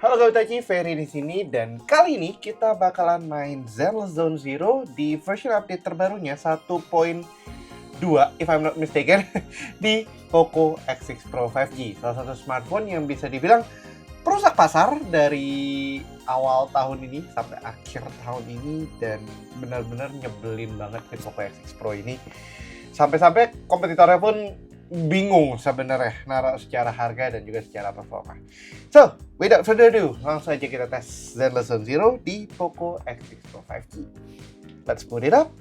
Halo Gautachi, Ferry di sini dan kali ini kita bakalan main Zenless Zone Zero di version update terbarunya 1.2 if I'm not mistaken di Poco X6 Pro 5G, salah satu smartphone yang bisa dibilang perusak pasar dari awal tahun ini sampai akhir tahun ini dan benar-benar nyebelin banget si Poco X6 Pro ini. Sampai-sampai kompetitornya pun bingung sebenarnya naruh secara harga dan juga secara performa. So, without further ado, langsung aja kita tes Zenless Zone Zero di Poco X6 Pro 5G. Let's boot it up.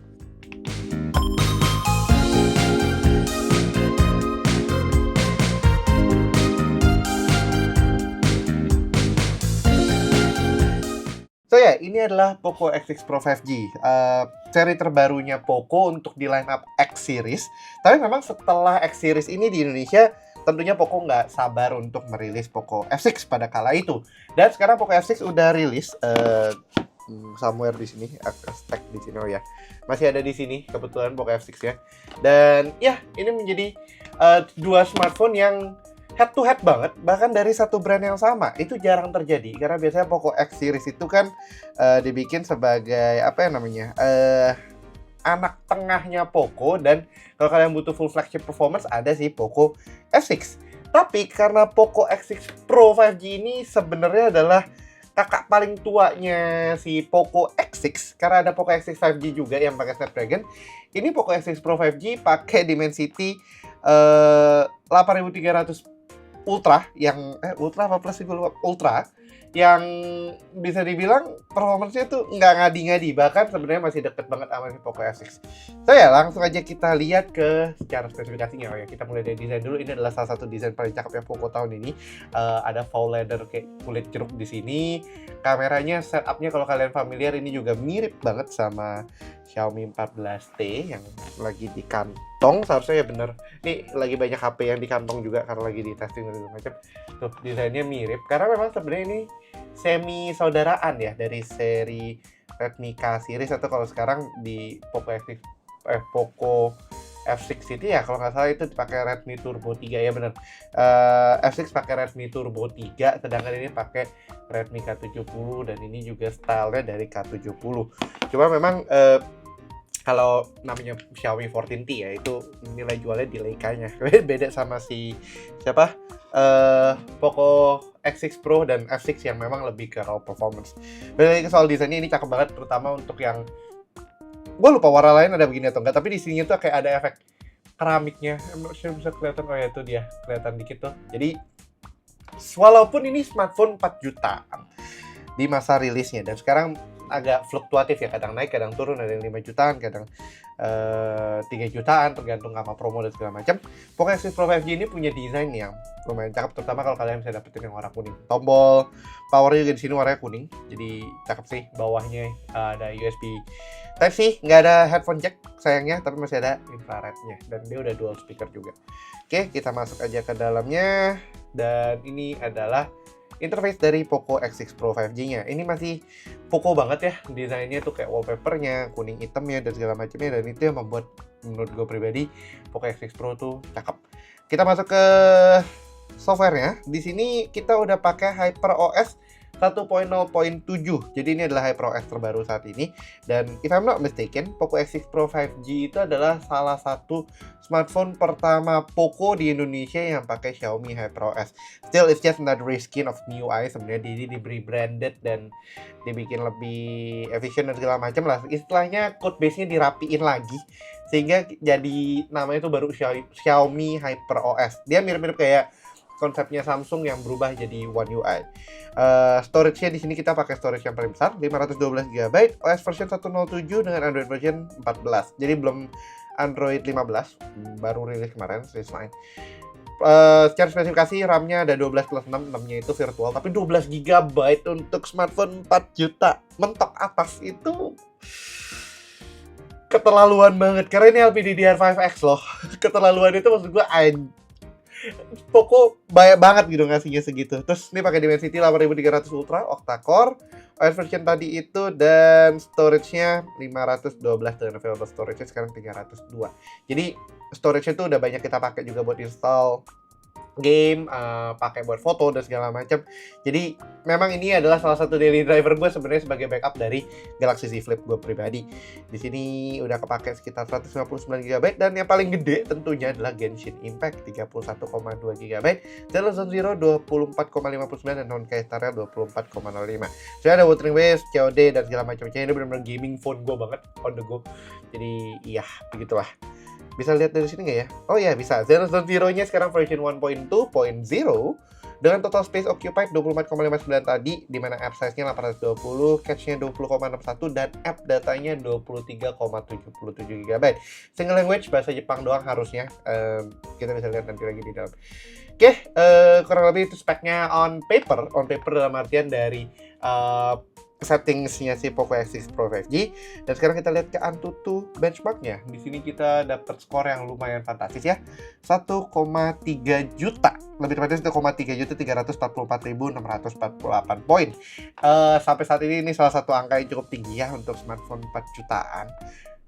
So ya, ini adalah Poco X6 Pro 5G, seri terbarunya Poco untuk di line up X series. Tapi memang setelah X series ini di Indonesia, tentunya Poco nggak sabar untuk merilis Poco F6 pada kala itu. Dan sekarang Poco F6 udah rilis, somewhere di sini, stack di sini, oh ya, masih ada di sini kebetulan Poco F6 ya. Dan ya, ini menjadi dua smartphone yang head to head banget, bahkan dari satu brand yang sama. Itu jarang terjadi karena biasanya Poco X series itu kan dibikin sebagai apa ya namanya, anak tengahnya Poco, dan kalau kalian butuh full flagship performance ada sih Poco F6. Tapi karena Poco X6 Pro 5G ini sebenarnya adalah kakak paling tuanya si Poco X6, karena ada Poco X6 5G juga yang pakai Snapdragon. Ini Poco X6 Pro 5G pakai Dimensity 8300 Ultra yang Ultra apa plus sih, gue lupa, Ultra yang bisa dibilang performance-nya tuh nggak ngadi-ngadi, bahkan sebenarnya masih deket banget sama si Poco F6. So ya, langsung aja kita lihat ke secara spesifikasinya. Oh ya, kita mulai dari desain dulu. Ini adalah salah satu desain paling cakep ya Poco tahun ini. Ada faux leather kayak kulit jeruk di sini. Kameranya, setupnya kalau kalian familiar, ini juga mirip banget sama Xiaomi 14T yang lagi di kantong. Seharusnya ya bener, ini lagi banyak HP yang di kantong juga karena lagi di testing dan segala macam. Tuh, desainnya mirip karena memang sebenarnya ini semi saudaraan ya dari seri Redmi K series, atau kalau sekarang di Poco F6, Poco F6 itu ya kalau nggak salah itu pakai Redmi Turbo 3 ya bener. F6 pakai Redmi Turbo 3, sedangkan ini pakai Redmi K70 dan ini juga stylenya dari K70. Cuma memang kalau namanya Xiaomi 14T ya, itu nilai jualnya di Leica-nya beda sama si siapa, Poco X6 Pro dan F6 yang memang lebih ke raw performance. Balik lagi ke soal desainnya, ini cakep banget, terutama untuk yang gue lupa warna lain ada begini atau enggak, tapi di sini tuh kayak ada efek keramiknya. Bisa kelihatan, oh ya itu dia kelihatan dikit tuh. Jadi walaupun ini smartphone 4 jutaan di masa rilisnya, dan sekarang agak fluktuatif ya, kadang naik kadang turun, ada yang 5 jutaan kadang 3 jutaan tergantung sama promo dan segala macam. Poco X6 Pro 5G ini punya desain yang lumayan cakep, terutama kalau kalian bisa dapetin yang warna kuning. Tombol powernya juga di sini warnanya kuning, jadi cakep sih. Bawahnya ada USB Type-C, nggak ada headphone jack sayangnya, tapi masih ada infrarednya, dan dia udah dual speaker juga. Oke, kita masuk aja ke dalamnya, dan ini adalah interface dari Poco X6 Pro 5G-nya. Ini masih Poco banget ya, desainnya tuh kayak wallpapernya, kuning hitamnya dan segala macamnya, dan itu yang membuat menurut gue pribadi Poco X6 Pro tuh cakep. Kita masuk ke softwarenya. Di sini kita udah pakai HyperOS 1.0.7. Jadi ini adalah HyperOS terbaru saat ini. Dan if I'm not mistaken, Poco X6 Pro 5G itu adalah salah satu smartphone pertama Poco di Indonesia yang pakai Xiaomi HyperOS. Still, it's just another reskin of MIUI. Sebenarnya ini diberi branded dan dibikin lebih efisien dan segala macam lah. Istilahnya code base-nya dirapiin lagi sehingga jadi namanya itu baru Xiaomi HyperOS. Dia mirip-mirip kayak konsepnya Samsung yang berubah jadi One UI. Storage-nya di sini kita pakai storage yang paling besar, 512 GB, OS version 107 dengan Android version 14. Jadi belum Android 15, baru rilis kemarin, rilis main. Secara spesifikasi RAM-nya ada 12 plus 6, 6-nya itu virtual, tapi 12 GB untuk smartphone 4 juta mentok atas itu keterlaluan banget, karena ini LPDDR5X loh. Keterlaluan itu maksud gue Poco banyak banget gitu ngasihnya segitu. Terus ini pakai Dimensity 8300 Ultra octa-core, OS version tadi itu, dan storage-nya 512 dengan available storage-nya sekarang 302. Jadi storage-nya tuh udah banyak kita pakai juga buat install game, pakai buat foto dan segala macam. Jadi memang ini adalah salah satu daily driver gue sebenarnya sebagai backup dari Galaxy Z Flip gue pribadi. Di sini udah kepake sekitar 159 GB dan yang paling gede tentunya adalah Genshin Impact 31,2 GB, Zenless Zone Zero 24,59 dan non-Kaistarnya 24,05. Saya ada Wuthering Waves, COD dan segala macamnya. Ini benar-benar gaming phone gue banget on the go. Jadi iya begitulah. Bisa lihat dari sini nggak ya? Oh iya bisa. Zenless Zone Zero-nya sekarang version 1.2.0 dengan total space occupied 24,59 tadi, di mana app size-nya 820, cache-nya 20,61 dan app datanya 23,77 GB. Single language bahasa Jepang doang harusnya. Kita bisa lihat nanti lagi di dalam. Oke, kurang lebih itu speknya on paper. On paper dalam artian dari settingsnya si Poco X6 Pro 5G. Dan sekarang kita lihat ke Antutu benchmarknya. Di sini kita dapat skor yang lumayan fantastis ya, 1,3 juta, lebih tepatnya 1,3 juta 344.648 poin. Sampai saat ini salah satu angka yang cukup tinggi ya untuk smartphone 4 jutaan.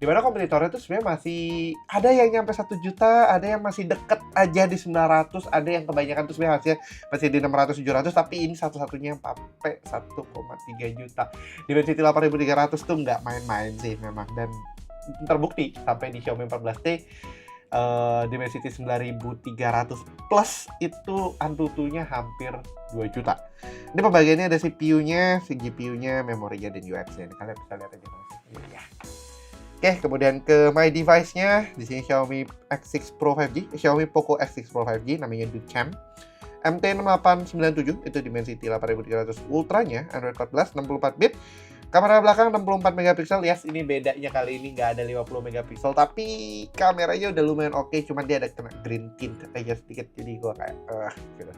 Dimana kompetitornya tuh sebenarnya masih ada yang nyampe 1 juta, ada yang masih deket aja di 900, ada yang kebanyakan tuh sebenarnya hasilnya masih di 600, 700, tapi ini satu-satunya yang sampai 1,3 juta. Dimensity 8300 tuh nggak main-main sih memang, dan terbukti sampai di Xiaomi 14T Dimensity 9300 plus itu Antutunya hampir 2 juta. Ini pembagiannya ada CPU-nya, GPU-nya, memorinya, dan UX-nya. Kalian bisa lihat aja langsung. Ya. Oke, kemudian ke My Device-nya, di sini Xiaomi X6 Pro 5G, Xiaomi Poco X6 Pro 5G, namanya Ducam. MT6897, itu Dimensity 8300 Ultra-nya, Android 14, 64 bit. Kamera belakang 64 megapiksel, yes, ini bedanya kali ini nggak ada 50 megapiksel, tapi kameranya udah lumayan oke, cuman dia ada kena green tint aja sedikit, jadi gua kayak gitu.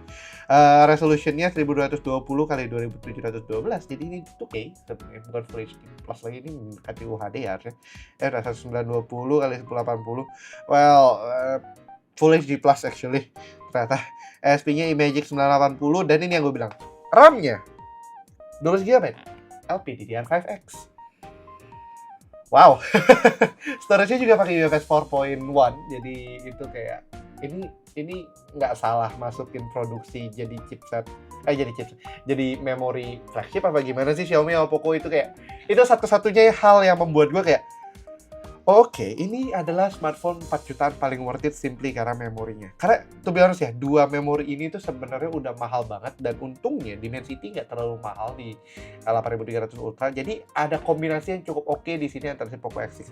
Resolutionnya 1220 kali 2712, jadi ini tuh oke, sebenarnya bukan Full HD Plus lagi, ini mendekati UHD ya harusnya. Udah 1920 kali 1080, well, Full HD Plus actually ternyata. ASP-nya Imagic 980, dan ini yang gue bilang, RAM-nya 12 GB, LPDDR5X. Wow. Storage-nya juga pakai UFS 4.1, jadi itu kayak ini nggak salah masukin produksi jadi chipset, jadi memori flagship apa gimana sih Xiaomi sama Poco itu, kayak itu satu-satunya hal yang membuat gue kayak oke, ini adalah smartphone 4 jutaan paling worth it simply karena memorinya. Karena to be honest ya, dua memori ini tuh sebenarnya udah mahal banget, dan untungnya Dimensity nggak terlalu mahal di 8300 Ultra. Jadi ada kombinasi yang cukup oke di sini antara si Poco X6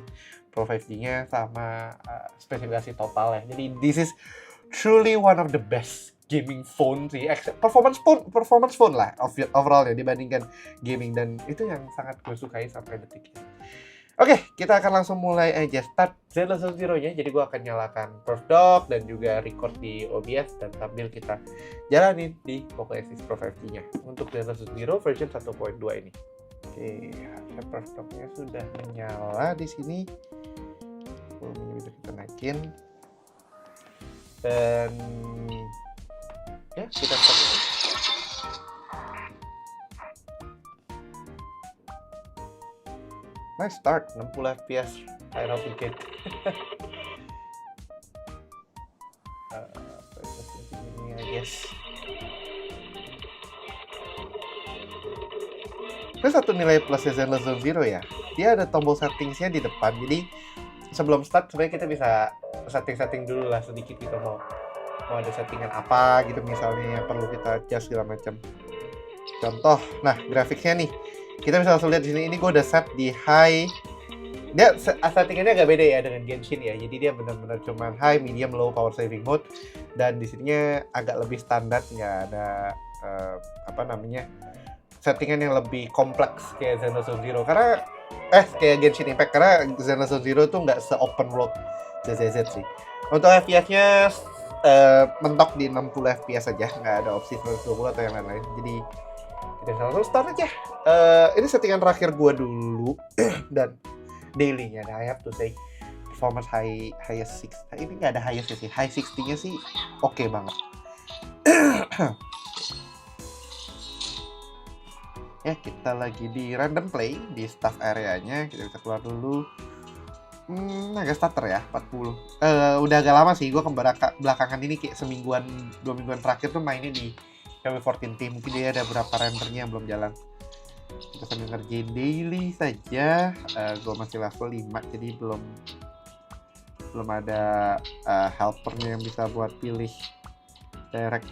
Pro 5G-nya sama spesifikasi total ya. Jadi this is truly one of the best gaming phone sih, performance phone lah overall ya dibandingkan gaming, dan itu yang sangat gue sukai sampai detik ini. Oke, kita akan langsung mulai aja start Zenless Zone Zero-nya. Jadi gue akan nyalakan Perf Dock dan juga record di OBS, dan sambil kita jalanin di Poco X6 Pro 5G-nya untuk Zenless Zone Zero version 1.2 ini. Oke, harusnya Perf Dock-nya sudah menyala di sini. Volumenya bisa kita naikin. Dan ya, kita start. Nice start, 60 fps final ticket. Yes. Terus satu nilai plusnya Zenless Zone Zero ya, dia ada tombol settingsnya di depan. Jadi sebelum start sebenarnya kita bisa setting dulu lah sedikit gitu, mau ada settingan apa gitu misalnya yang perlu kita adjust segala macam. Contoh, nah grafiknya nih, kita bisa langsung lihat di sini. Ini gue udah set di high. Dia settingannya agak beda ya dengan Genshin ya. Jadi dia benar-benar cuman high, medium, low power saving mode. Dan di sininya agak lebih standar, nggak ada settingan yang lebih kompleks kayak Zenless Zone Zero. Karena kayak Genshin Impact, karena Zenless Zone Zero tuh nggak se-open world ZZZ sih. Untuk FPS mentok di 60 FPS aja, nggak ada opsi 120 atau yang lain-lain. Jadi kita langsung start aja. Ini settingan terakhir gua dulu dan daily-nya. I have to say performance highest 6. Ini nggak ada highest sih. High 60-nya sih oke banget. Ya, kita lagi di random play di staff area-nya. Kita bisa keluar dulu. Agak starter ya, 40. Udah agak lama sih, gue belakangan ini kayak semingguan, 2 mingguan terakhir tuh mainnya di KW14 Team. Mungkin dia ada beberapa rendernya yang belum jalan. Kita sambil ngerjain daily saja. Gue masih level 5, jadi belum ada helpernya yang bisa buat pilih direct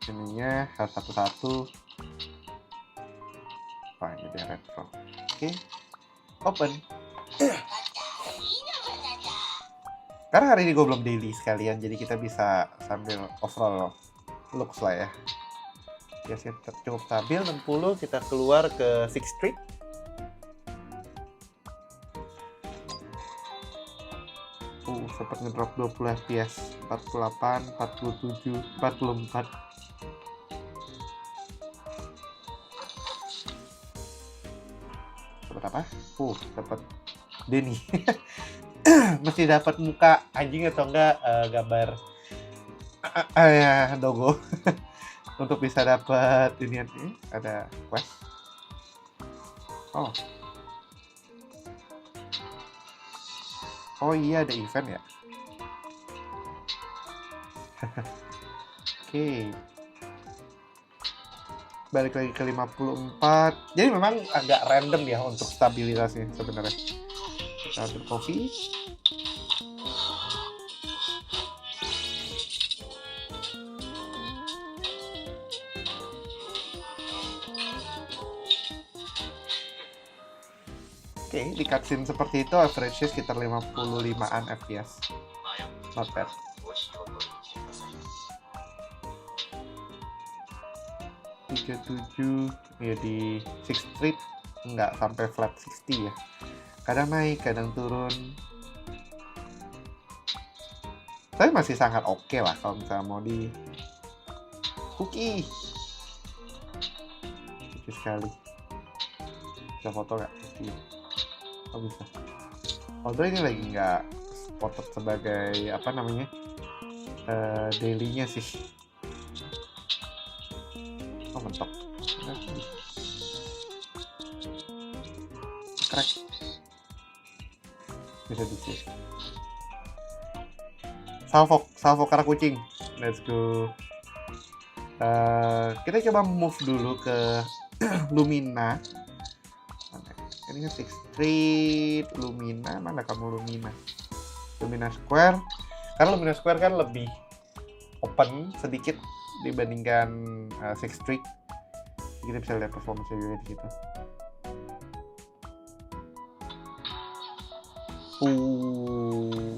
ininya. Harus satu-satu. Ini direct bro. Oke, open. Karena hari ini gue belum daily sekalian, jadi kita bisa sambil overall looks lah ya. Biasanya cukup stabil, 60, kita keluar ke 6th Street. Sempat ngedrop 20 fps, 48, 47, 44. Dapat apa? Dapat Denny. Mesti dapat muka anjing atau enggak gambar ya logo untuk bisa dapat ini. Ada quest. Oh iya, ada event ya. Oke. Balik lagi ke 54. Jadi memang agak random ya untuk stabilitasnya sebenarnya. Kita ambil kopi. Oke, di cutscene seperti itu average-nya sekitar 55-an fps. Not bad. Ya di 6th Street nggak sampai flat 60 ya. Kadang naik, kadang turun. Tapi masih sangat oke lah kalau misalnya mau di cookie. Lucu sekali. Bisa foto nggak? Oh bisa. Although ini lagi nggak spotted sebagai apa namanya daily-nya sih. Oh mentok. Crack. Bisa di sini. Salvo kara kucing. Let's go. Kita coba move dulu ke Lumina. Ini kan 6th Street, Lumina, mana kamu Lumina? Lumina Square. Karena Lumina Square kan lebih open sedikit dibandingkan 6th Street. Kita bisa lihat performance juga di situ.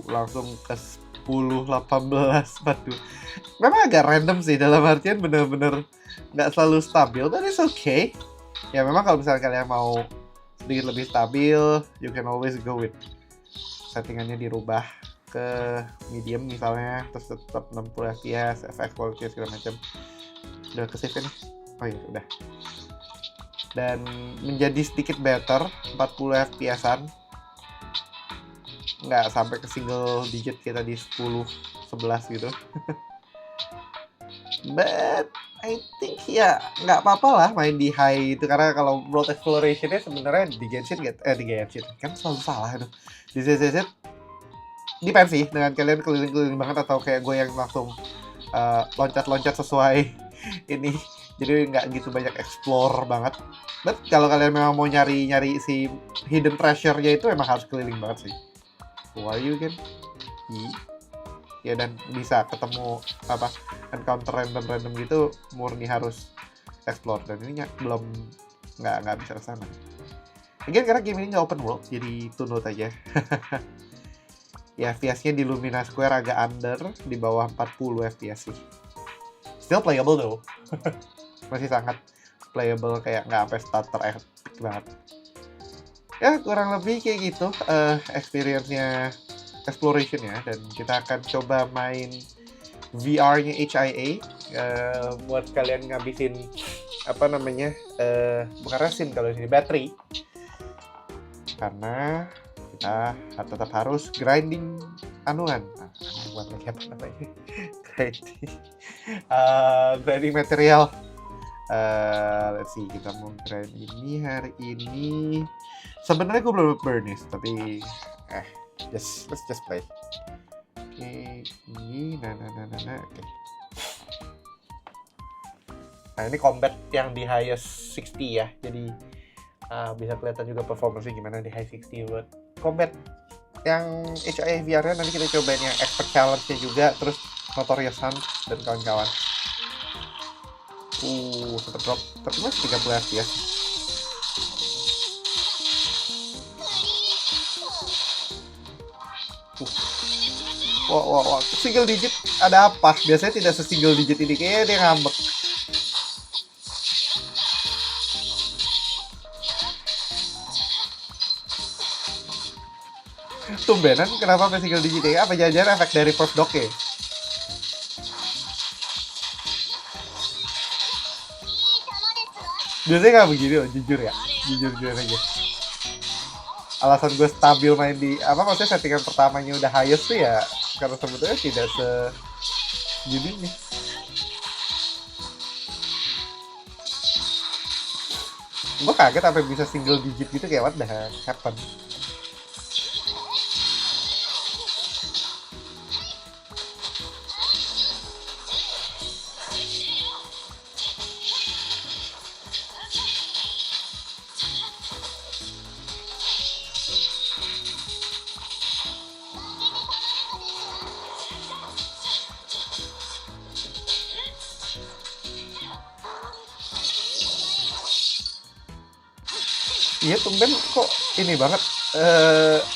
Langsung ke 10, 18, 42. Memang agak random sih, dalam artian bener-bener nggak selalu stabil, but it's okay. Ya memang kalau misalnya kalian mau sedikit lebih stabil, you can always go with settingannya dirubah ke medium misalnya, terus tetap 60 fps, FX quality segala macam. Udah ke save nih. Oh iya udah. Dan menjadi sedikit better, 40 fps-an. Nggak sampai ke single digit kita di 10, 11 gitu. But I think ya nggak apa-apa lah main di high itu, karena kalau world exploration-nya sebenarnya di Genshin kan selalu salah itu. Di ZZZ depends sih dengan kalian keliling-keliling banget atau kayak gue yang langsung loncat-loncat sesuai ini. Jadi nggak gitu banyak explore banget. But kalau kalian memang mau nyari si hidden treasure-nya itu emang harus keliling banget sih. Who are you kan? Ya dan bisa ketemu apa encounter random gitu, murni harus explore, dan ini belum nggak bisa kesana. Again karena game ini nggak open world, jadi tunut aja. Ya FPS-nya di Lumina Square agak under, di bawah 40 FPS sih. Still playable though. Masih sangat playable, kayak nggak sampai starter epic banget. Ya kurang lebih kayak gitu experience-nya exploration ya, dan kita akan coba main VR-nya HIA buat kalian ngabisin apa namanya bukan resin kalau di sini, battery, karena kita tetap harus grinding anuan. Buat lagi apa namanya? grinding material. Let's see, kita mau grind ini hari ini. Sebenarnya gue belum burnish, tapi let's just play. Oke, ini oke. Nah, ini combat yang di highest 60 ya. Jadi bisa kelihatan juga performance gimana di high 60 buat combat. Yang HIA VR-nya nanti kita cobain yang expert challenge-nya juga, terus Notorious Hunt dan kawan-kawan. Sempet drop, tapi masih 30 FPS. Wah, single digit ada apa? Biasanya tidak se-single digit ini, kayaknya dia ngambek. Tumbenan kenapa sampai single digit ya? Apa jangan-jangan efek dari Prof Doc ya? Biasanya nggak begini loh, jujur ya, jujur aja. Alasan gue stabil main di maksudnya settingan pertamanya udah highest tuh ya karena sebetulnya tidak gini nih. Gue kaget sampai bisa single digit gitu, kayak what the heck happen. Iya, tumben kok ini banget.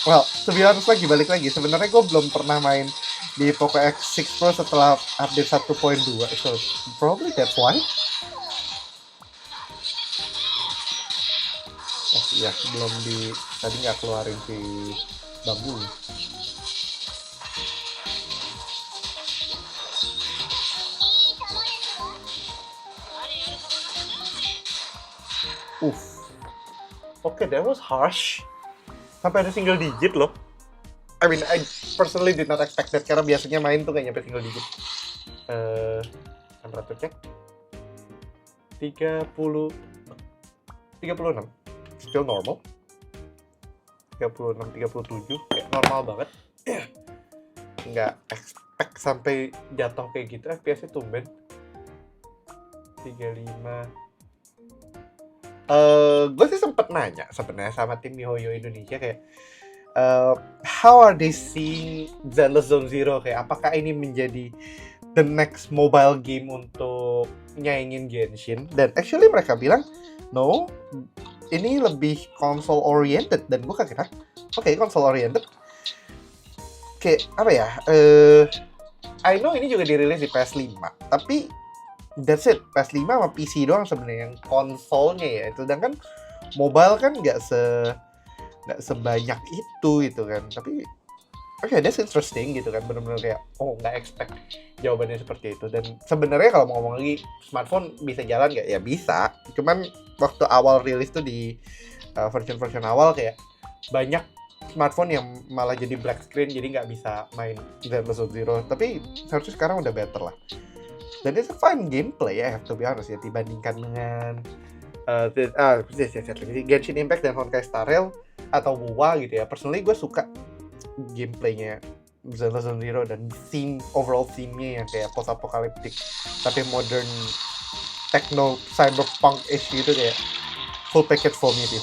Well, to be honest balik lagi. Sebenarnya gue belum pernah main di Poco X6 Pro setelah update 1.2, so probably that's why. Oh iya, belum tadi nggak keluarin si bambu. Oke, that was harsh. Sampai ada single digit loh. I mean, I personally did not expect that, karena biasanya main tuh kayak nyampe single digit. Berapa cek? 36. Still normal. 36, 37, kayak normal banget. Nggak expect sampai jatuh kayak gitu. FPS-nya tumben. 35. Gue sih sempet nanya sebenarnya sama tim MiHoYo Indonesia kayak how are they seeing Zenless Zone Zero, kayak apakah ini menjadi the next mobile game untuk nyaingin Genshin, dan actually mereka bilang no, ini lebih console oriented. Dan gue kaget, oke, console oriented kayak apa ya, I know ini juga dirilis di PS5 tapi that's it, PS5 sama PC doang sebenarnya yang konsolnya ya. Itu sedangkan mobile kan nggak sebanyak itu gitu kan. Tapi oke, that's interesting gitu kan, benar-benar kayak nggak expect jawabannya seperti itu. Dan sebenarnya kalau mau ngomong lagi, smartphone bisa jalan nggak? Ya bisa, cuman waktu awal rilis tuh di version awal kayak banyak smartphone yang malah jadi black screen, jadi nggak bisa main Zenless Zero. Tapi seharusnya sekarang udah better lah. Dan it's a fun gameplay ya, have to be honest ya, dibandingkan dengan Genshin Impact dan Honkai Star Rail atau WoW gitu ya. Personally gue suka gameplaynya Zenless Zero dan overall theme-nya yang kayak post-apocalyptic tapi modern techno cyberpunk-ish gitu, kayak full package for me sih.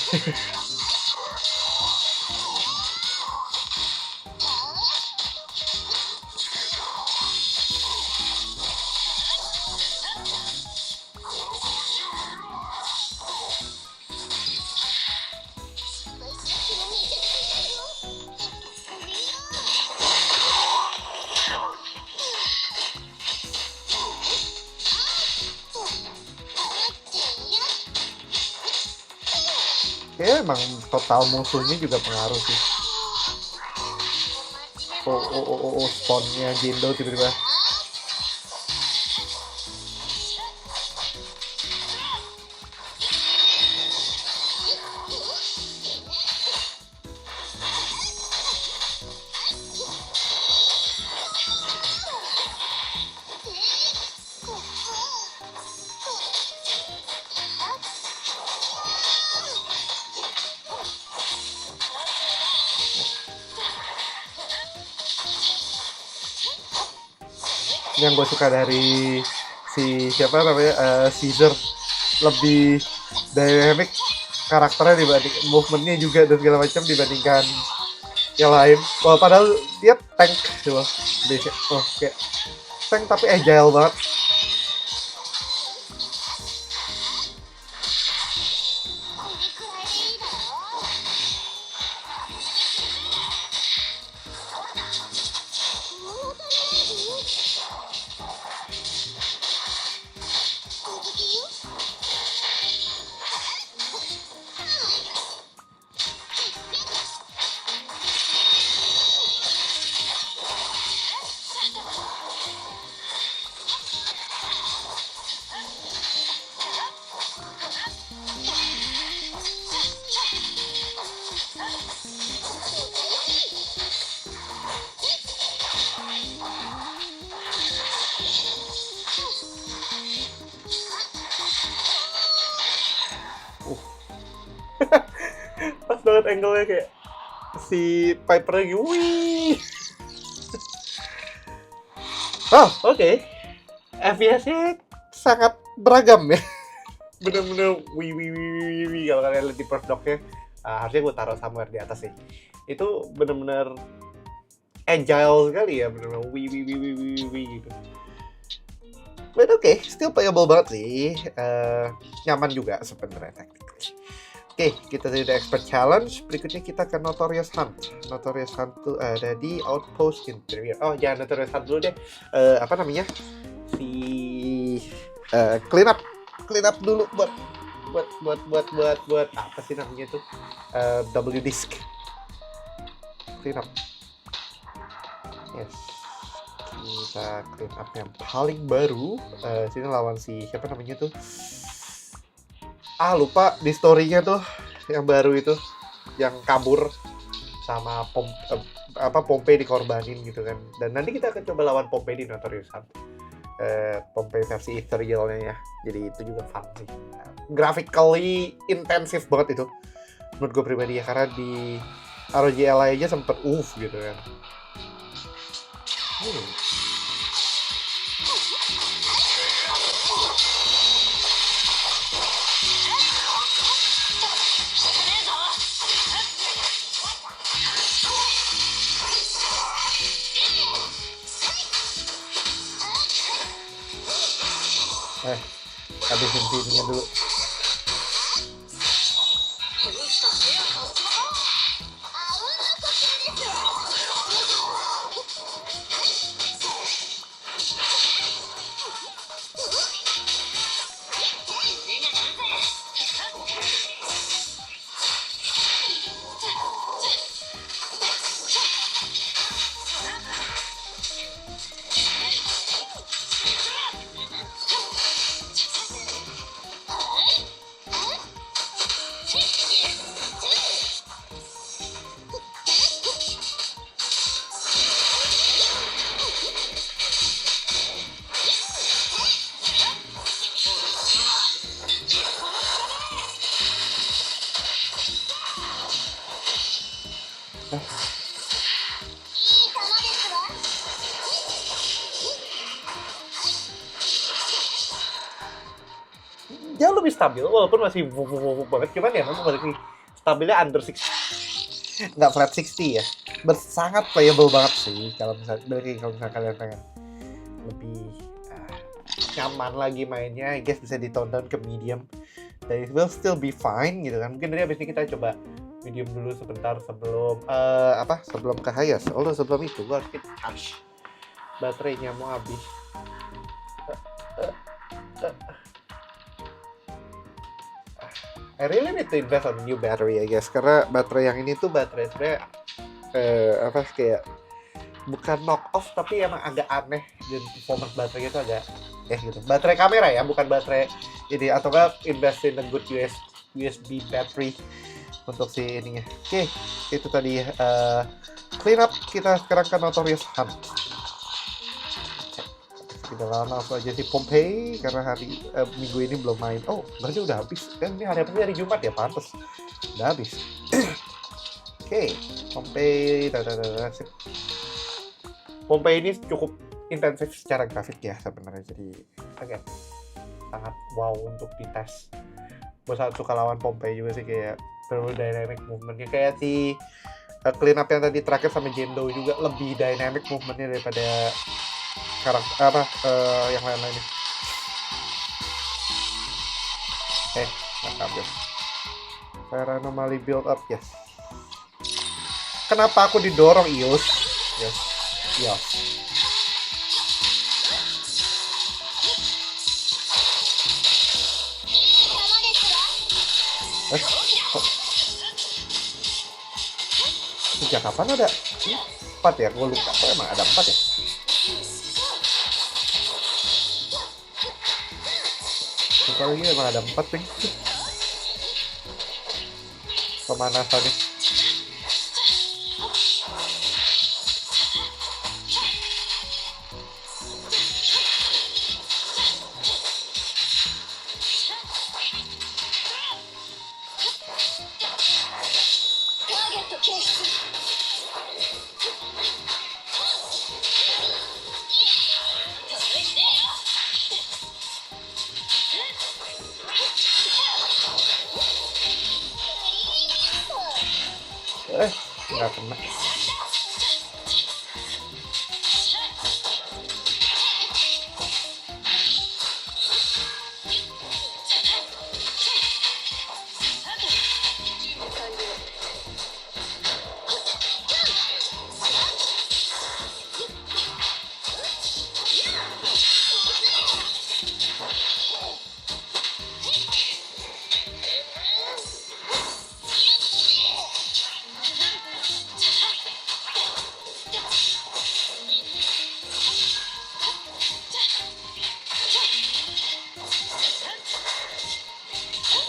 Kayaknya emang total musuhnya juga pengaruh sih. Spawnnya Jindo tiba-tiba. yang gue suka dari si siapa namanya Caesar, lebih dynamic karakternya dibanding movementnya juga dan segala macam dibandingkan yang lain. Wah, padahal dia tank coba basic. Oh, kayak tank tapi agile banget. Pas banget angle-nya kayak si Piper lagi wih. Oh, oke. FPS-nya sangat beragam ya. Bener-bener wih. Kalau kalian lihat di Perf Doc-nya, harusnya gue taruh somewhere di atas sih. Itu bener-bener agile sekali ya, bener-bener wih gitu. But okay, still playable banget sih. Nyaman juga sebenarnya technically. Oke, kita dari The Expert Challenge. Berikutnya kita ke Notorious Hunt. Notorious Hunt tuh ada di Outpost Interior. Oh, jangan Notorious Hunt dulu deh. Apa namanya? Clean up dulu buat apa sih namanya tuh? W disk. Clean up. Yes. Kita clean up yang paling baru. Sini lawan si siapa namanya tuh? Lupa di story-nya tuh yang baru itu yang kabur sama Pompei dikorbanin gitu kan. Dan nanti kita akan coba lawan Pompei di Notorious Hunt. Pompei versi ethereal-nya ya. Jadi itu juga fun sih. Graphically intensif banget itu. Menurut gue pribadi ya, karena di ROG Ally aja sempet gitu kan. Habisin pinnya dulu. Jauh lebih stabil walaupun masih banget, cuman ya memang balik stabilnya under 60, nggak flat 60 ya. Sangat playable banget sih kalau misalnya kalian pengen lebih nyaman lagi mainnya, I guess bisa di tone down ke medium dan it will still be fine gitu kan. Mungkin dari abis ini kita coba medium dulu sebentar sebelum sebelum ke highest. Sebelum itu gua harus charge baterainya, mau habis. I really need to invest on new battery I guess, karena baterai yang ini tuh baterai sebenarnya kayak bukan knock off tapi emang agak aneh dan performance baterainya itu agak gitu. Baterai kamera ya, bukan baterai ini, atau enggak invest in a good USB battery untuk si ininya. Oke, itu tadi clean up. Kita sekarang ke Notorious Hunt. Kita langsung aja si Pompei karena minggu ini belum main. Oh, berarti udah habis. Kan ini hari Jumat ya, pantas. Udah habis. Oke, Pompei. Pompei ini cukup intensif secara grafik ya sebenarnya, jadi agak sangat wow untuk dites. Gue sangat suka lawan Pompei juga sih, kayak perlu dynamic movementnya, kayak si clean up yang tadi terakhir sama Jendo juga lebih dynamic movementnya daripada karakter yang lain-lainnya. Nggak ambil. Fire anomaly build up, yes. Kenapa aku didorong, Ius? Yes. Sejak kapan ada 4 ya? Gue lupa, kok emang ada 4 ya? Lupa lagi emang ada 4 nih. Pemanasannya. Nggak kena.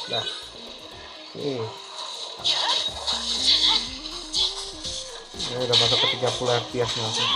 Nah, ini udah masuk ke 30 fps langsung.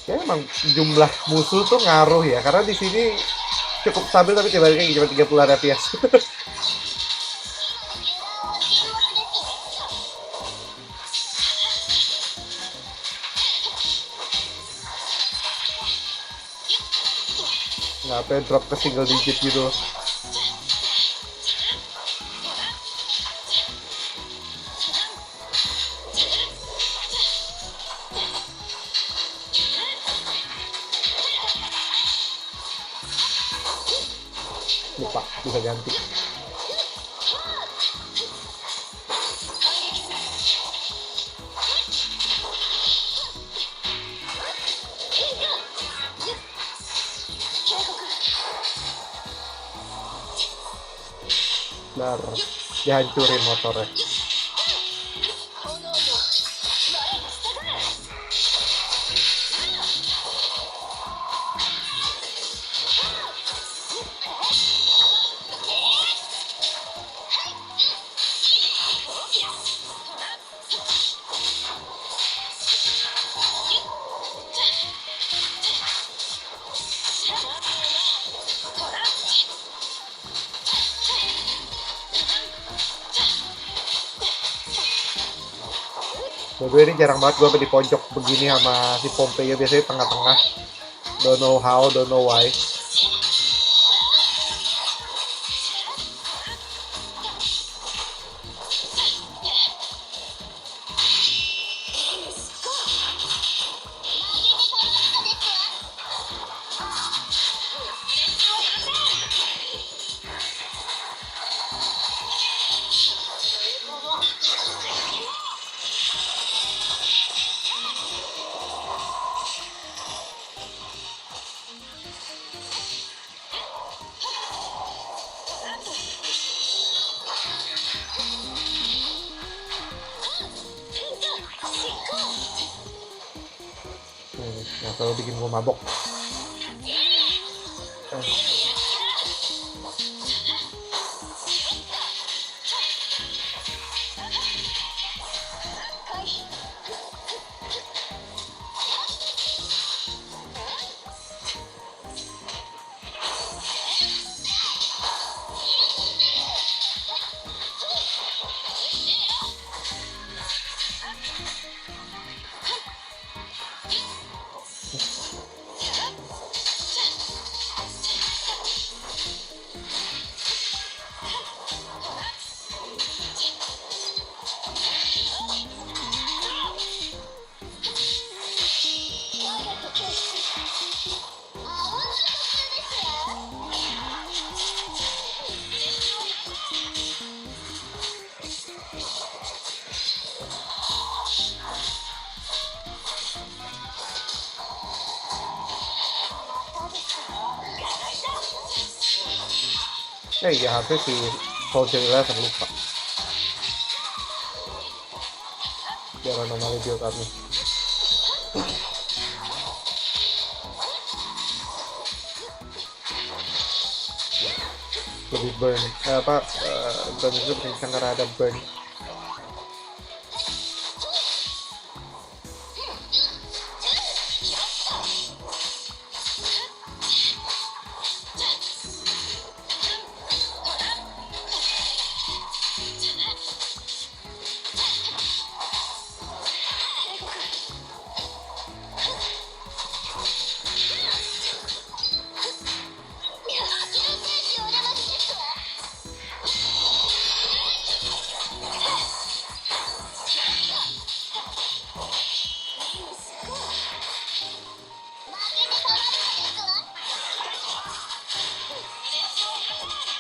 Ya emang jumlah musuh tuh ngaruh ya, karena di sini cukup stabil tapi tiba-tiba cuma 30 fps. Nggak apa drop ke single digit gitu. Lupa, bisa ganti. Bentar, dihancurin motornya. By ini jarang banget gue di pojok begini sama si Pompei, biasanya tengah-tengah. Don't know how, don't know why. yang selalu bikin gue mabok. Ya harusnya si Soldier 11 lupa. Biar anomali build up nih. Lebih burn. Burn itu berkesan karena ada burn.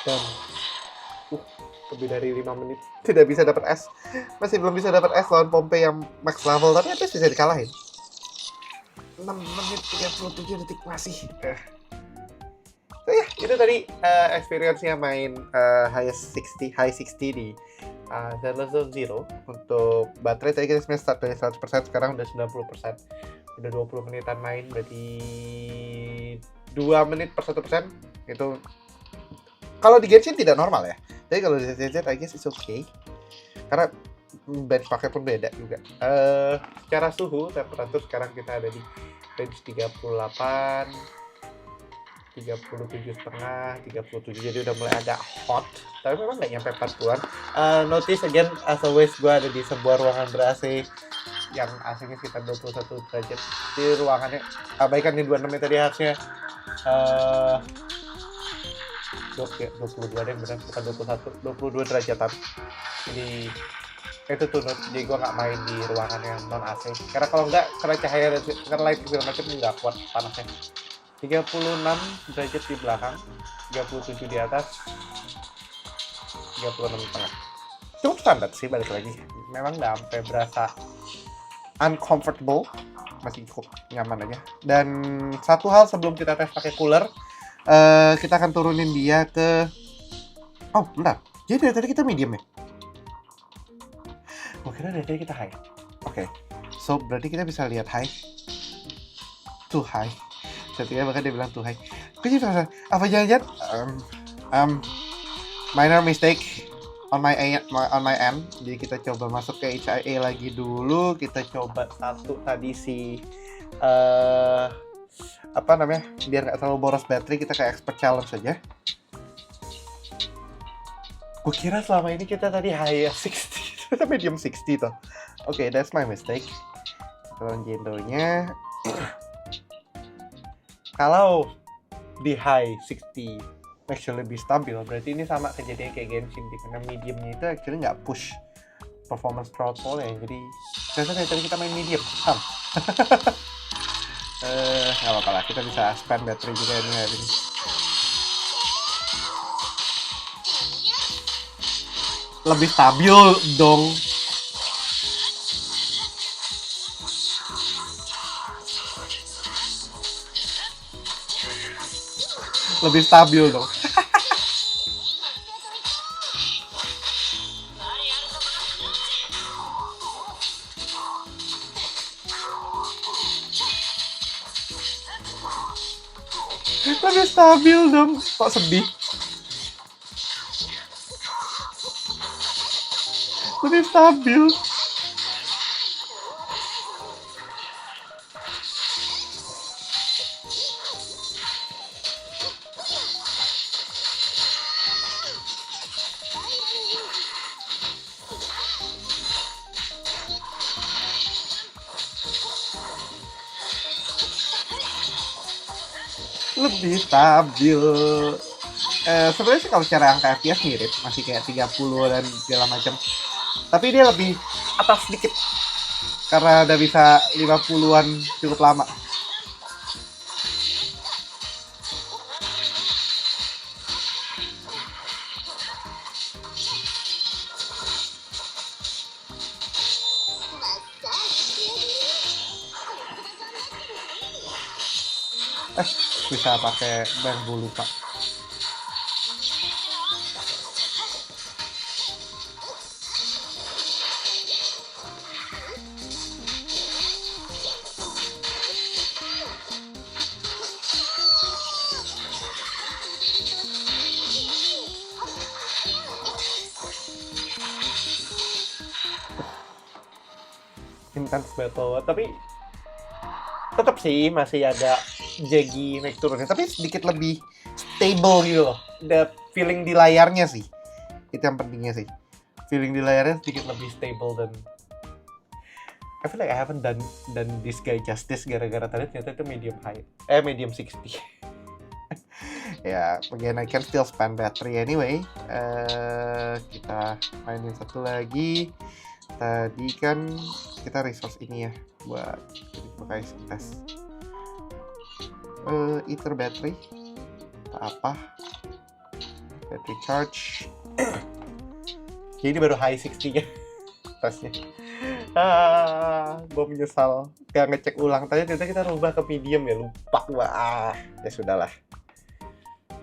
Dan lebih dari 5 menit tidak bisa dapat S. Masih belum bisa dapat S lawan Pompei yang max level, tapi at least bisa dikalahin. 6 menit 37 detik masih. So ya, itu tadi experience-nya main high 60 di Zenless Zone Zero. Untuk baterai tadi kita sebenarnya start dari 100%, sekarang udah 90%. Udah 20 menitan main, berarti 2 menit per 1%. Itu kalau di Genshin tidak normal ya. Jadi kalau di ZZ I guess it's okay. Karena benchmarknya pun beda juga. Secara suhu, temperatur sekarang kita ada di range 38, 37,5, 37, jadi udah mulai agak hot. Tapi memang nggak nyampe 40-an. Notice again, as always, gue ada di sebuah ruangan ber-AC yang AC-nya sekitar 21 derajat. Di ruangannya, abaikan di 26 ya tadi harusnya 22 deh, benar, bukan 22 derajatan. Jadi itu tuh, jadi gue nggak main di ruangan yang non AC, karena kalau nggak, karena cahaya dan karena light segala macam nggak kuat panasnya. 36 derajat di belakang, 37 di atas, 36 di tengah. Cukup standar sih, balik lagi. Memang nggak sampai berasa uncomfortable, masih cukup nyaman aja. Dan satu hal sebelum kita tes pakai cooler, kita akan turunin dia ke... Oh, bentar. Jadi dari tadi kita medium ya? Gue kira dari tadi kita high. Oke. So, berarti kita bisa lihat high. Too high. Sepertinya bahkan dia bilang too high. Gue jadi penasaran, apa jangan-jangan minor mistake on my end. Jadi kita coba masuk ke HIA lagi dulu. Kita coba satu tadi si... biar nggak terlalu boros baterai, kita kayak expert challenge aja. Gue kira selama ini kita tadi high 60, kita medium 60 tuh. Oke, that's my mistake. Kalau gendonya, kalau di high 60 actually lebih stabil, berarti ini sama kejadian kayak Genshin, karena mediumnya itu actually nggak push performance throttle ya. Jadi ternyata tadi kita main medium, nggak apa-apa lah, kita bisa spend baterai juga ini hari ini. Lebih stabil dong. Lebih stabil dong. Lebih stabil dong. Kok sedih? Lebih stabil. Lebih stabil. Sebenarnya sih kalau secara angka FPS mirip, masih kayak 30 dan segala macam. Tapi dia lebih atas sedikit karena udah bisa 50-an cukup lama. Bisa pakai bambu lupa. Intense battle, tapi tetap sih masih ada jaggy naik turunnya, tapi sedikit lebih stable gitu loh. The feeling di layarnya sih, itu yang pentingnya sih. Feeling di layarnya sedikit lebih stable dan I feel like I haven't done this guy justice gara-gara tadi ternyata itu medium 60. Ya, again I can still spend battery anyway. Kita mainin satu lagi. Tadi kan kita resource ini ya buat pakai tes. Ether battery apa? Battery charge. Jadi ini baru high 60-nya tesnya. Gue menyesal gak ngecek ulang. Tadi ternyata kita rubah ke medium ya, lupa. Wah, ya sudahlah.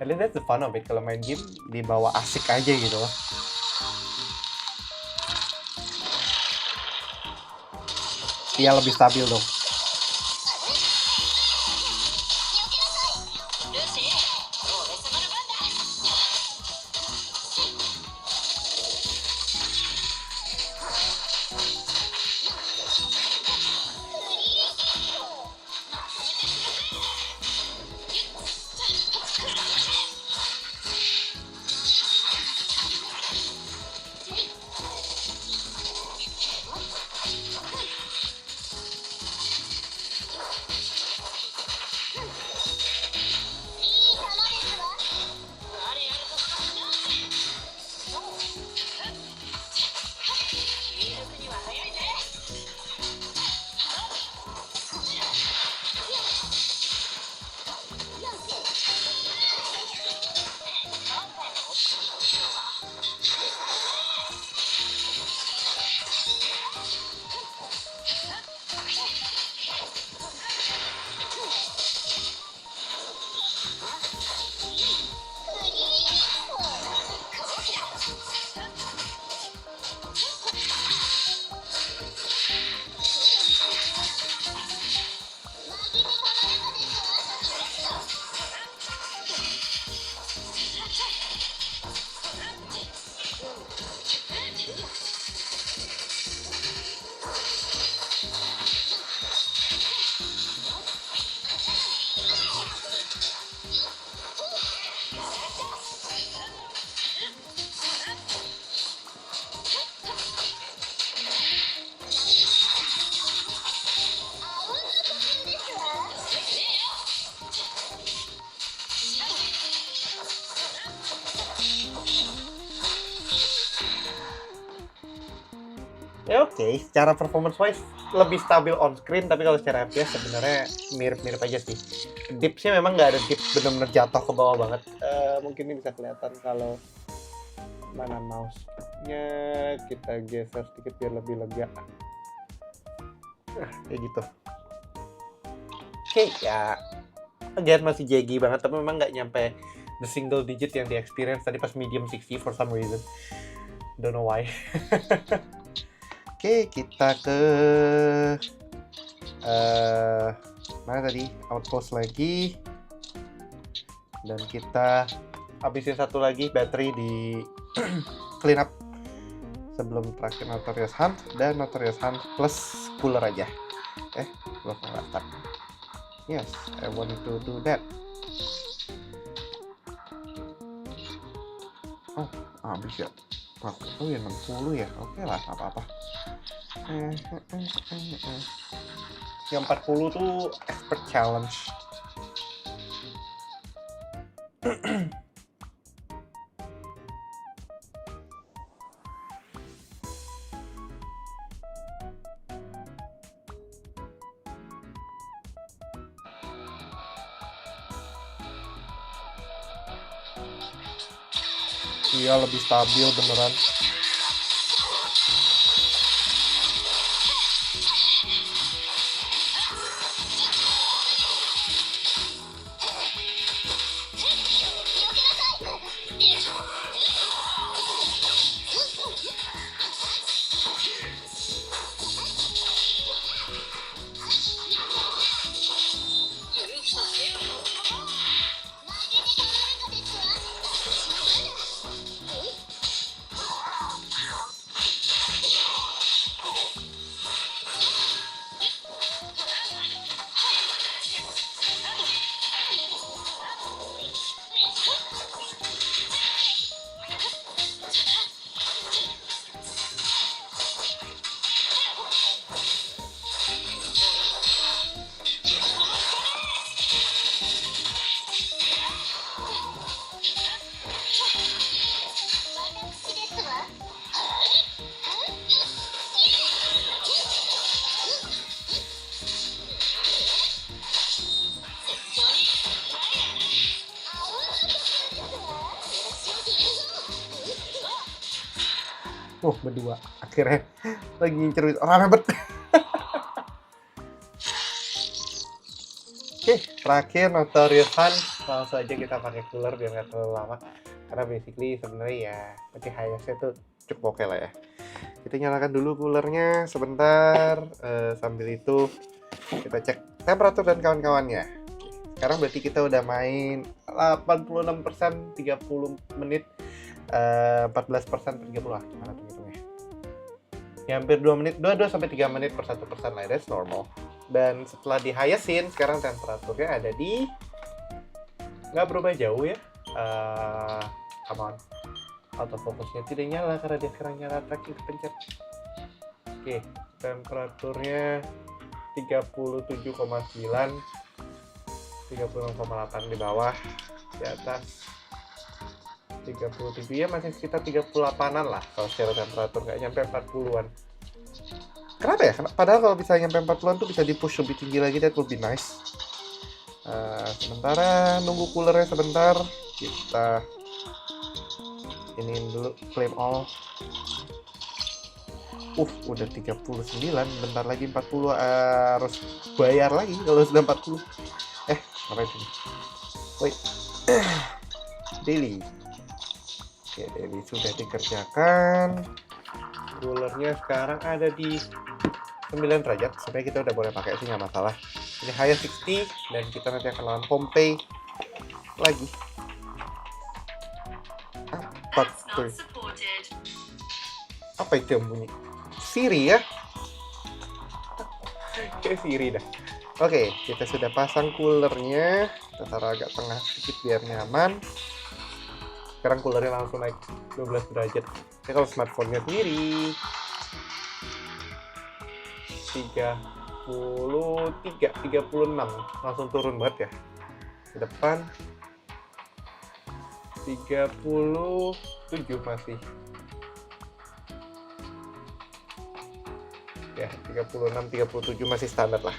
At least that's the fun of it, kalau main game dibawa asik aja gitu loh. Iya, lebih stabil dong. Ya oke, secara performance wise lebih stabil on screen, tapi kalau secara FPS sebenarnya mirip-mirip aja sih. Dipsnya memang nggak ada dip benar-benar jatuh ke bawah banget. Mungkin ini bisa kelihatan kalau mana mouse-nya kita geser sedikit biar lebih lega. Kayak gitu. Oke, ya again masih jaggy banget, tapi memang nggak nyampe the single digit yang di experience tadi pas medium 60 for some reason. Don't know why. Oke, kita ke mana tadi? Outpost lagi. Dan kita habisin satu lagi battery di clean up sebelum terakhir Notorious Hunt, dan Notorious Hunt plus cooler aja. Belum start. Yes, I want to do that. Oh, habis ya. Oh ya 60 ya. Oke lah, apa-apa. Yang 40 tuh expert challenge. Iya, lebih stabil beneran. Berdua akhirnya lagi ngincer rame banget. Oke, terakhir Notorious Hunt. Langsung aja kita pakai cooler biar nggak terlalu lama, karena basically sebenarnya ya pakai highest itu cukup oke lah ya. Kita nyalakan dulu coolernya sebentar, sambil itu kita cek temperatur dan kawan-kawannya. Sekarang berarti kita udah main 86%, 30 menit, 14% per 30 lah, gimana tuh hitungnya? Ya hampir 2 menit, 22 sampai 3 menit per 1% lah, that's normal. Dan setelah di highestin, sekarang temperaturnya ada di, nggak berubah jauh ya. Come on, autofocusnya tidak nyala karena dia sekarang nyala tracking kepencet. Oke, temperaturnya 37,9, 36,8 di bawah, di atas 37 ya, masih sekitar 38-an lah kalau secara temperatur, nggak nyampe 40-an. Kenapa ya? Padahal kalau bisa nyampe 40-an tuh bisa di-push lebih tinggi lagi, that would be nice. Sementara nunggu coolernya sebentar, kita iniin dulu claim all. Udah 39, bentar lagi 40, harus bayar lagi kalau sudah 40. Ngapain sini? Wait. Daily. Oke, daily sudah dikerjakan. Coolernya sekarang ada di 9 derajat. Sebenarnya kita udah boleh pakai sih, nggak masalah. Ini high 60 dan kita nanti akan lawan Pompei lagi. Apa itu yang bunyi? Siri ya? Kayak Siri dah. Oke, kita sudah pasang coolernya. Kita taruh agak tengah sedikit biar nyaman. Sekarang coolernya langsung naik 12 derajat. Ini kalau smartphone-nya sendiri 36 langsung turun banget ya. Di depan 37 masih. Ya, 36, 37 masih standar lah.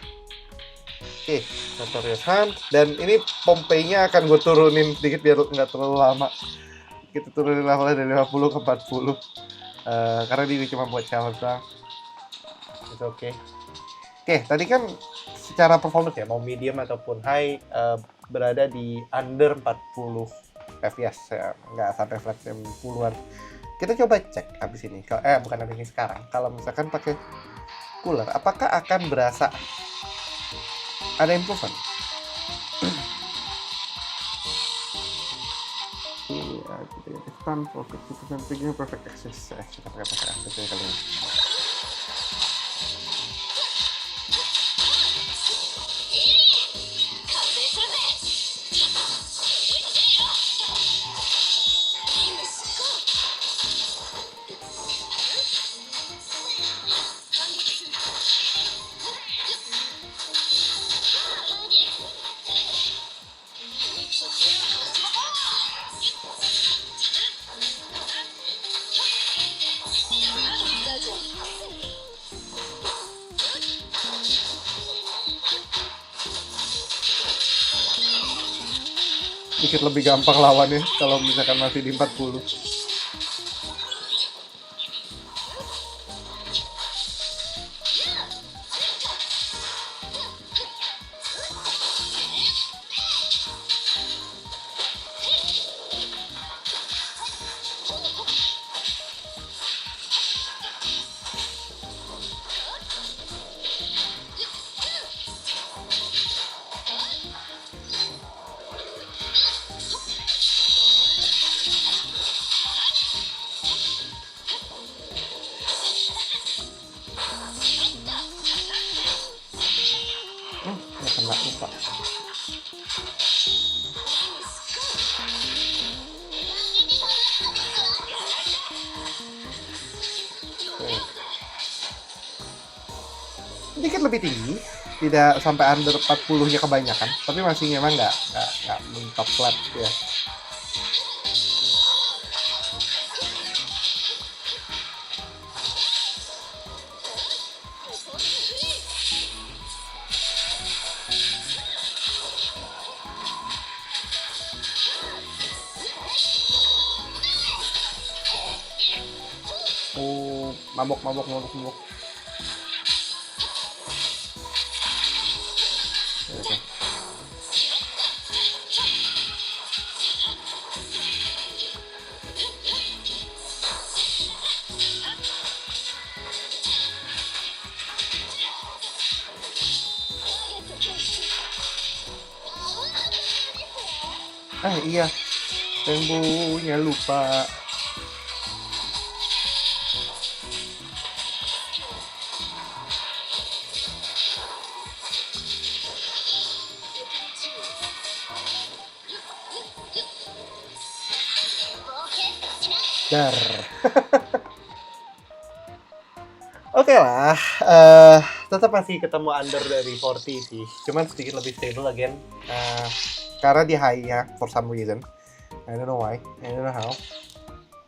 Oke, Notorious Hunt. Dan ini Pompei-nya akan gue turunin sedikit biar nggak terlalu lama. Kita turunin levelnya dari 50 ke 40. Karena dia cuma buat challenge doang. It's okay. Oke, tadi kan secara performance ya, mau medium ataupun high, berada di under 40 fps ya, nggak sampai flat 10-an. Kita coba cek abis ini, bukan abis ini, sekarang. Kalau misalkan pakai cooler, apakah akan berasa ada improvement? stun for 50% trigger perfect access. Kita pakai perfect access ya kali ini. Sedikit lebih gampang lawannya kalau misalkan masih di 40. Kena lupa. Sedikit lebih tinggi, tidak sampai under 40-nya kebanyakan, tapi masih memang nggak mentok flat ya. Mabok. Oke. Iya, tembonya lupa. Dar. Oke lah, tetap masih ketemu under dari 40 sih, cuman sedikit lebih stable again, karena di high-nya for some reason, I don't know why, I don't know how,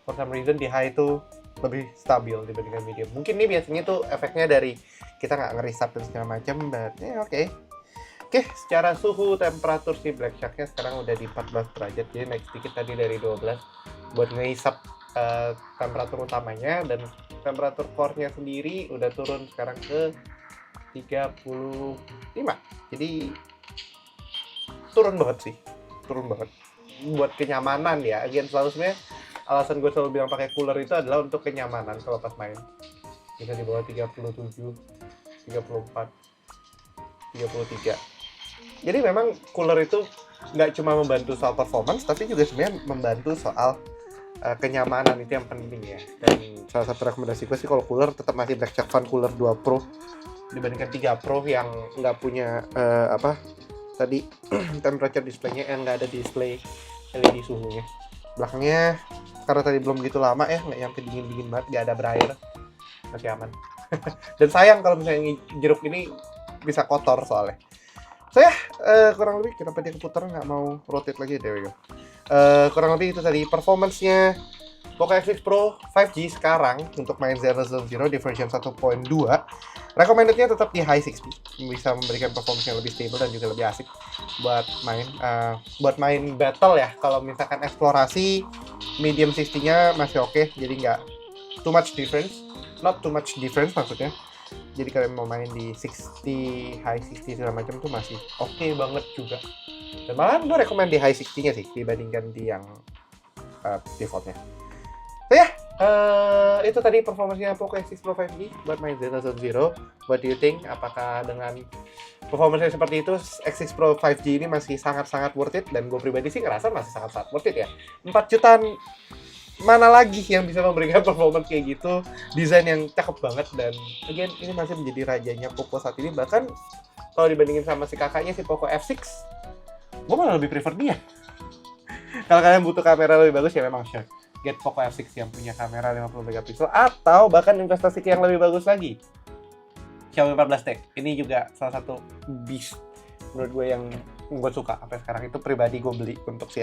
for some reason di high itu lebih stabil dibandingkan medium. Mungkin ini biasanya tuh efeknya dari kita nggak ngerisap dan segala macam, but Oke, secara suhu temperatur si Black Shark-nya sekarang udah di 14 derajat, jadi naik sedikit tadi dari 12 buat ngehisap temperatur utamanya, dan temperatur core-nya sendiri udah turun sekarang ke 35. Jadi turun banget buat kenyamanan ya. Again, sebenarnya alasan gue selalu bilang pakai cooler itu adalah untuk kenyamanan kalau pas main. Bisa di bawah 37, 34, 33. Jadi memang cooler itu nggak cuma membantu soal performance, tapi juga sebenarnya membantu soal kenyamanan, itu yang penting ya. Dan salah satu rekomendasi gue sih kalau cooler tetap masih Black Shark Fan Cooler 2 Pro dibandingkan 3 Pro yang nggak punya temperature display-nya, yang nggak ada display LED suhunya. Belakangnya karena tadi belum begitu lama ya, nggak nyampe dingin banget, nggak ada braille, masih aman. Dan sayang kalau misalnya jeruk ini bisa kotor soalnya. Kurang lebih kenapa dia keputar, nggak mau rotate lagi, there we go. Kurang lebih itu tadi performance-nya Poco X6 Pro 5G sekarang untuk main Zero di version 1.2. Recommended-nya tetap di high 60, bisa memberikan performance yang lebih stable dan juga lebih asik buat main battle ya. Kalau misalkan eksplorasi, medium 60-nya masih oke, jadi nggak too much difference, not too much difference maksudnya. Jadi kalian mau main di 60, high 60 segala macam tuh masih oke banget juga. Dan malah gue rekomend di high 60-nya sih dibandingkan di yang defaultnya. Itu tadi performance-nya Poco X6 Pro 5G buat main Zero. What do you think? Apakah dengan performance-nya seperti itu, X6 Pro 5G ini masih sangat-sangat worth it? Dan gue pribadi sih ngerasa masih sangat-sangat worth it ya. 4 jutaan mana lagi yang bisa memberikan performance kayak gitu, desain yang cakep banget. Dan again, ini masih menjadi rajanya Poco saat ini. Bahkan kalau dibandingin sama si kakaknya, si Poco F6, gue malah lebih prefer dia. Kalau kalian butuh kamera lebih bagus ya memang sure, get Poco F6 yang punya kamera 50 megapiksel, atau bahkan investasi ke yang lebih bagus lagi, Xiaomi 14T. Ini juga salah satu beast menurut gue yang gue suka sampai sekarang. Itu pribadi gue beli untuk si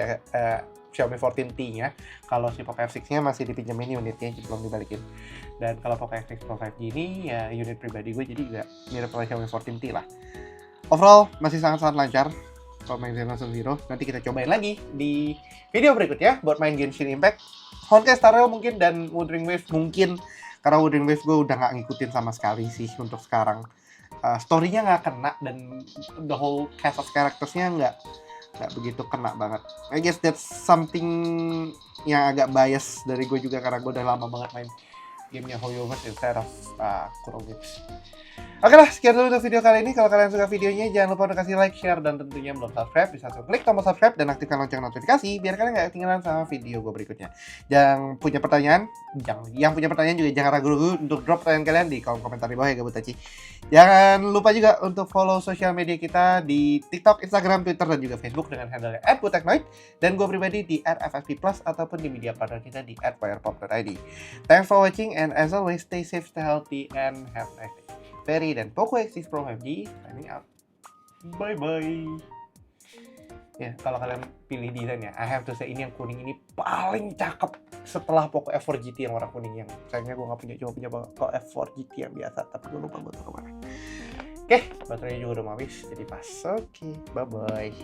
Xiaomi 14T-nya. Kalau si Poco F6-nya masih dipinjemin unitnya, belum dibalikin. Dan kalau Poco F6 Pro 5G ini ya unit pribadi gue, jadi juga mirip sama Xiaomi 14T lah. Overall masih sangat-sangat lancar kalau main Zenless Zero. Nanti kita cobain lagi di video berikutnya buat main Genshin Impact, Honkai Star Rail mungkin, dan Wuthering Waves mungkin. Karena Wuthering Waves gue udah nggak ngikutin sama sekali sih untuk sekarang. Story-nya nggak kena, dan the whole cast of characters-nya nggak begitu kena banget. I guess that's something yang agak bias dari gue juga, karena gue udah lama banget main gamenya Hoyoverse instead of Kuromichi. Oke lah, sekian dulu untuk video kali ini. Kalau kalian suka videonya, jangan lupa untuk kasih like, share, dan tentunya belum subscribe, bisa klik tombol subscribe dan aktifkan lonceng notifikasi biar kalian nggak ketinggalan sama video gue berikutnya. Yang punya pertanyaan juga jangan ragu-ragu untuk drop pertanyaan kalian di kolom komentar di bawah ya Gabutachi. Jangan lupa juga untuk follow sosial media kita di TikTok, Instagram, Twitter, dan juga Facebook dengan handle @buteknoid, dan gue pribadi di @ffp+ ataupun di media partner kita di @firepop.id. Thanks for watching, and as always, stay safe, stay healthy, and have a nice day. Ferry dan Poco X6 Pro 5G signing out. Bye bye. Ya, kalau kalian pilih desain ya, I have to say ini yang kuning ini paling cakep setelah Poco F4 GT yang warna kuning, yang sayangnya gue nggak punya, cuma punya Poco F4 GT yang biasa, tapi gue lupa gue taruh mana. Oke, baterainya juga udah mau habis, jadi pas. Oke, bye bye.